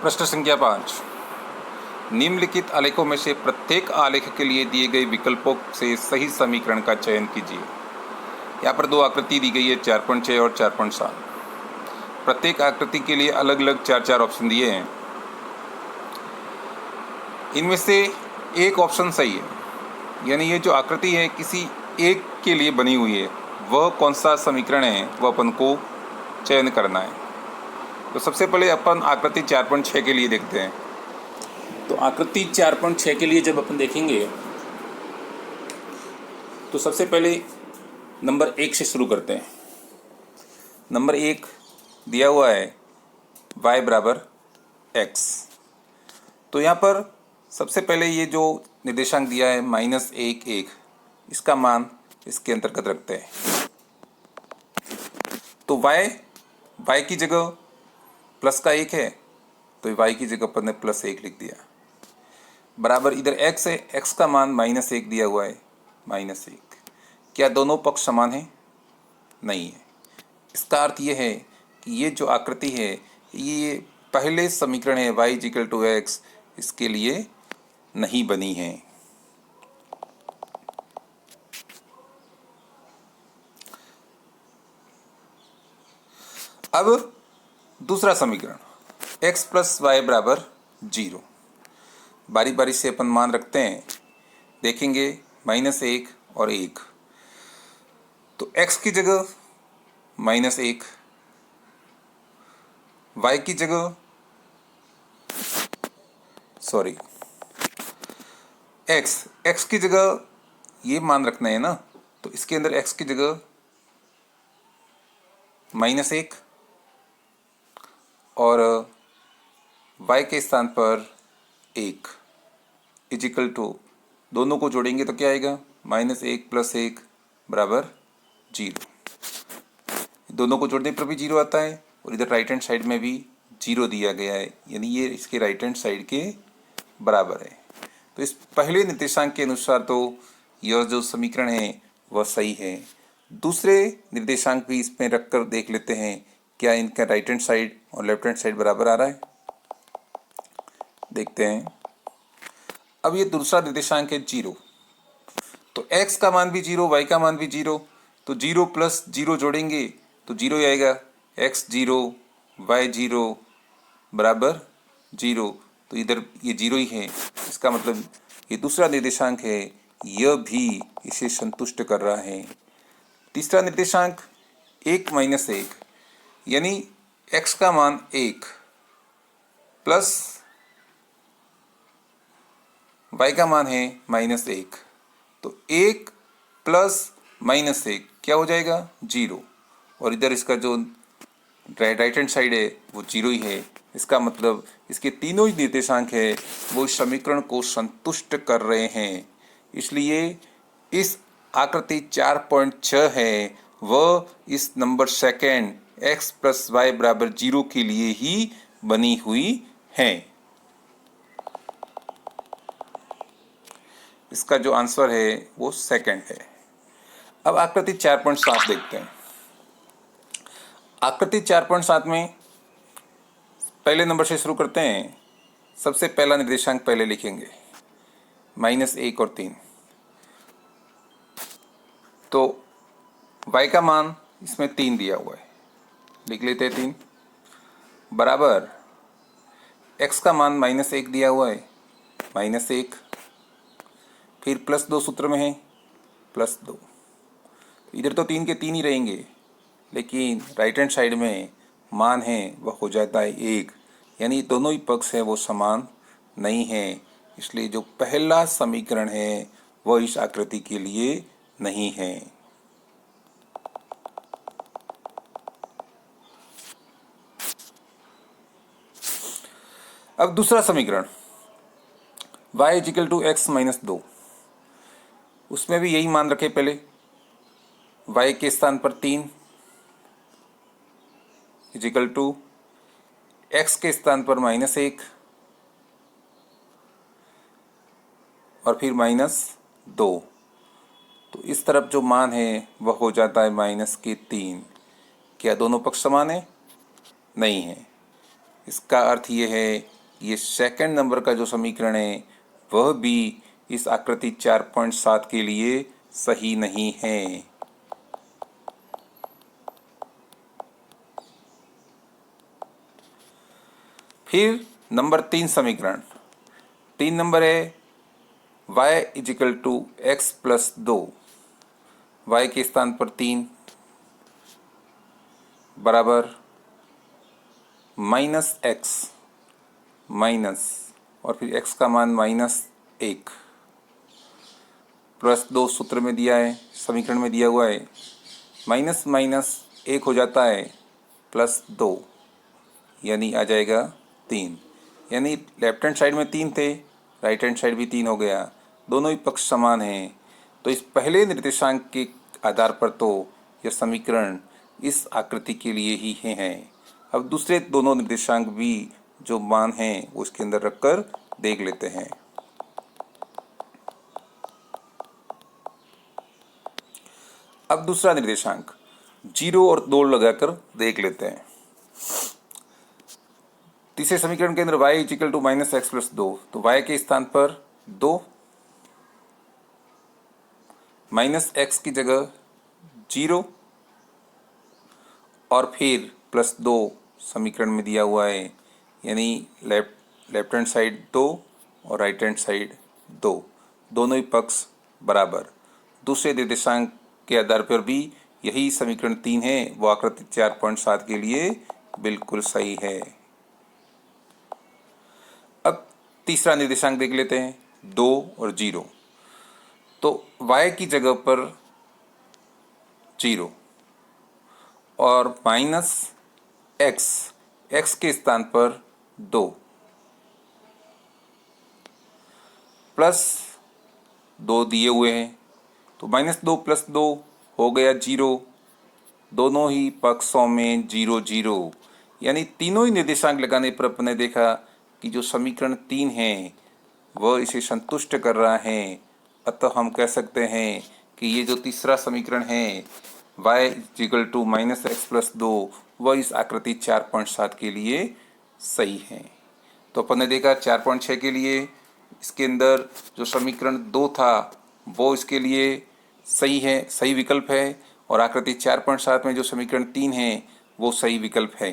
प्रश्न संख्या 5। निम्नलिखित आलेखों में से प्रत्येक आलेख के लिए दिए गए विकल्पों से सही समीकरण का चयन कीजिए। यहाँ पर दो आकृति दी गई है 4.6 और 4.7। प्रत्येक आकृति के लिए अलग अलग 4 ऑप्शन दिए हैं। इनमें से एक ऑप्शन सही है, यानी ये जो आकृति है किसी एक के लिए बनी हुई है, वह कौन सा समीकरण है वह अपन को चयन करना है। तो सबसे पहले अपन आकृति 4.6 के लिए देखते हैं। तो आकृति 4.6 के लिए जब अपन देखेंगे तो सबसे पहले नंबर 1 से शुरू करते हैं। नंबर 1 दिया हुआ है y बराबर x। तो यहाँ पर सबसे पहले ये जो निर्देशांक दिया है -1 1, इसका मान इसके अंतर्गत रखते हैं। तो y की जगह प्लस का 1 है, तो y की जगह अपन ने +1 लिख दिया, बराबर इधर x है, x का मान -1 दिया हुआ है, -1। क्या दोनों पक्ष समान हैं? नहीं है। इसका अर्थ ये है कि ये जो आकृति है ये पहले समीकरण है y = x, इसके लिए नहीं बनी है। अब दूसरा समीकरण x + y = 0। बारी बारी से अपन मान रखते हैं, देखेंगे -1 और 1। तो x की जगह -1, y की जगह x की जगह ये मान रखना है ना, तो इसके अंदर x की जगह -1 और y के स्थान पर 1 = दोनों को जोड़ेंगे तो क्या आएगा? -1 + 1 = 0। दोनों को जोड़ने पर भी 0 आता है और इधर राइट हैंड साइड में भी 0 दिया गया है, यानी ये इसके राइट हैंड साइड के बराबर है। तो इस पहले निर्देशांक के अनुसार तो यह जो समीकरण है वह सही है। दूसरे निर्देशांक भी इसमें रखकर देख लेते हैं, क्या इनका राइट हैंड साइड और लेफ्ट हैंड साइड बराबर आ रहा है। देखते हैं। अब ये दूसरा निर्देशांक है 0, तो x का मान भी 0, y का मान भी 0, तो 0 + 0 जोड़ेंगे तो 0 ही आएगा। x 0 y 0 = 0, तो इधर ये 0 ही है। इसका मतलब ये दूसरा निर्देशांक है, यह भी इसे संतुष्ट कर रहा है। तीसरा निर्देशांक 1 - 1, यानी x का मान 1 प्लस y का मान है -1, तो 1 + -1 क्या हो जाएगा? 0, और इधर इसका जो राइट हैंड साइड है वो 0 ही है। इसका मतलब इसके तीनों ही निर्देशांक है वो इस समीकरण को संतुष्ट कर रहे हैं। इसलिए इस आकृति 4.6 है वह इस नंबर सेकेंड x + y = 0 के लिए ही बनी हुई है। इसका जो आंसर है वो सेकंड है। अब आकृति 4.7 देखते हैं। आकृति 4.7 में पहले नंबर से शुरू करते हैं। सबसे पहला निर्देशांक पहले लिखेंगे -1 और 3। तो y का मान इसमें 3 दिया हुआ है, लिख लेते हैं 3, बराबर x का मान -1 दिया हुआ है, -1, फिर +2 सूत्र में है, +2। इधर तो 3 के 3 ही रहेंगे, लेकिन राइट हैंड साइड में मान है वह हो जाता है 1, यानी दोनों ही पक्ष है वो समान नहीं है। इसलिए जो पहला समीकरण है वह इस आकृति के लिए नहीं है। अब दूसरा समीकरण y = x - 2, उसमें भी यही मान रखे। पहले y के स्थान पर 3 = x के स्थान पर -1 और फिर -2, तो इस तरफ जो मान है वह हो जाता है -3। क्या दोनों पक्ष समान है? नहीं है। इसका अर्थ ये है कि ये सेकंड नंबर का जो समीकरण है वह भी इस आकृति 4.7 के लिए सही नहीं है। फिर नंबर 3 समीकरण, 3 नंबर है y equal to x plus 2, y के स्थान पर 3 बराबर माइनस एक्स माइनस और फिर x का मान -1 प्लस 2 सूत्र में दिया है, समीकरण में दिया हुआ है। माइनस माइनस 1 हो जाता है प्लस 2, यानी आ जाएगा 3। यानी लेफ्ट हैंड साइड में 3 थे, राइट हैंड साइड भी 3 हो गया, दोनों ही पक्ष समान हैं। तो इस पहले निर्देशांक के आधार पर तो यह समीकरण इस आकृति के लिए ही हैं। अब दूसरे दोनों निर्देशांक भी जो मान हैं वो इसके अंदर रखकर देख लेते हैं। अब दूसरा निर्देशांक 0 और 2 लगाकर देख लेते हैं। तीसरे समीकरण के अंदर y equal to minus x plus 2, तो y के स्थान पर 2, माइनस एक्स की जगह 0 और फिर प्लस 2 समीकरण में दिया हुआ है, यानी लेफ्ट हैंड साइड 2 और राइट हैंड साइड 2, दोनों ही पक्ष बराबर। दूसरे निर्देशांक के आधार पर भी यही समीकरण 3 है, वो आकृति 4.7 के लिए बिल्कुल सही है। अब तीसरा निर्देशांक देख लेते हैं, 2 और 0। तो y की जगह पर 0 और माइनस x के स्थान पर 2 प्लस 2 दिए हुए हैं, तो -2 + 2 हो गया 0, दोनों ही पक्षों में 0 0, यानी तीनों ही निर्देशांक लगाने पर अपने देखा कि जो समीकरण 3 है वह इसे संतुष्ट कर रहा है। अतः हम कह सकते हैं कि ये जो तीसरा समीकरण है y equal to minus x plus 2 वह इस आकृति 4.7 के लिए सही है। तो अपन ने देखा 4.6 के लिए इसके अंदर जो समीकरण 2 था वो इसके लिए सही है, सही विकल्प है, और आकृति 4.7 में जो समीकरण 3 है वो सही विकल्प है।